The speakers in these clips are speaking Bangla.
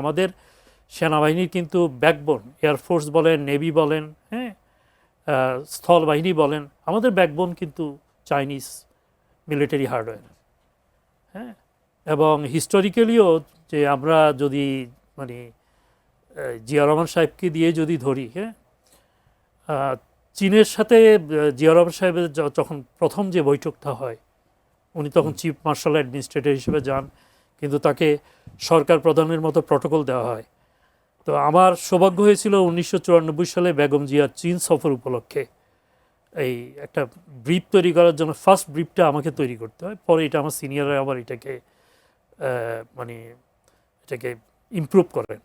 আমাদের সেনাবাহিনীর কিন্তু ব্যাকবোন, এয়ারফোর্স বলেন, নেভি বলেন, হ্যাঁ, স্থল বাহিনী বলেন, আমাদের ব্যাকবোন কিন্তু চাইনিজ মিলিটারি হার্ডওয়্যার। হ্যাঁ, এবং হিস্টোরিক্যালিও যে আমরা যদি মানে জিয়া রহমান সাহেবকে দিয়ে যদি ধরি, হ্যাঁ, চীনের সাথে জিয়া রহমান সাহেবের যখন প্রথম যে বৈঠকটা হয়, উনি তখন চিফ মার্শাল অ্যাডমিনিস্ট্রেটর হিসেবে যান, কিন্তু তাকে সরকার প্রধানের মতো প্রটোকল দেওয়া হয়। তো আমার সৌভাগ্য হয়েছিল 1994 সালে বেগম জিয়ার চীন সফর উপলক্ষে এই একটা ব্রিফ তৈরি করার জন্য ফার্স্ট ব্রিফটা আমাকে তৈরি করতে হয়। পরে এটা আমার সিনিয়ররা আবার এটাকে মানে এটাকে ইমপ্রুভ করেন।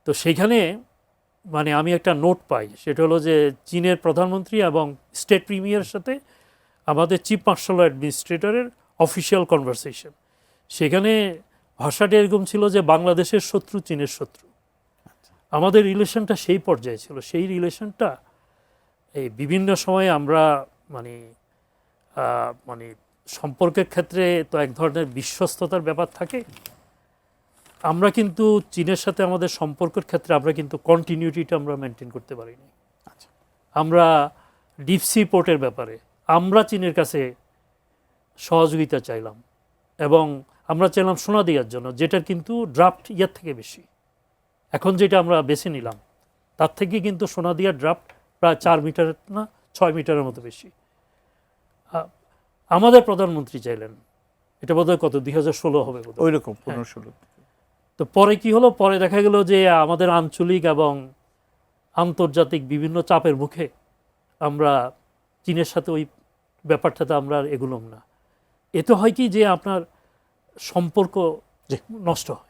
তো সেইখানে মানে আমি একটা নোট পাই, সেটা হলো যে চীনের প্রধানমন্ত্রী এবং স্টেট প্রিমিয়ারের সাথে আমাদের চিফ মার্শাল অ্যাডমিনিস্ট্রেটরের অফিসিয়াল কনভারসেশন। সেখানে ভাষাটা এরকম ছিল যে বাংলাদেশের শত্রু চীনের শত্রু। আমাদের রিলেশনটা সেই পর্যায়ে ছিল। সেই রিলেশনটা এই বিভিন্ন সময়ে আমরা মানে মানে সম্পর্কের ক্ষেত্রে তো এক ধরনের বিশ্বস্ততার ব্যাপার থাকে। আমরা কিন্তু চীনের সাথে আমাদের সম্পর্কের ক্ষেত্রে আমরা কিন্তু কন্টিনিউটিটা আমরা মেনটেন করতে পারিনি। আচ্ছা, আমরা ডিপসি পোর্টের ব্যাপারে আমরা চীনের কাছে সহযোগিতা চাইলাম এবং আমরা চাইলাম সোনা দেওয়ার জন্য, যেটার কিন্তু ড্রাফট ইয়ার থেকে বেশি। এখন যেটা আমরা বেছে নিলাম তার থেকে কিন্তু সোনা দিয়ার ড্রাফট প্রায় 4 মিটার না 6 মিটারের মতো বেশি। আমাদের প্রধানমন্ত্রী চাইলেন, এটা বোধহয় কত 2016 হবে ওই রকম 15-16। তো পরে কি হলো, পরে দেখা গেল যে আমাদের আঞ্চলিক এবং আন্তর্জাতিক বিভিন্ন চাপের মুখে আমরা চীনের সাথে ওই ব্যাপারটাতে আমরা আর এগুলোম না। এতে হয় কি যে আপনার সম্পর্ক নষ্ট হয়।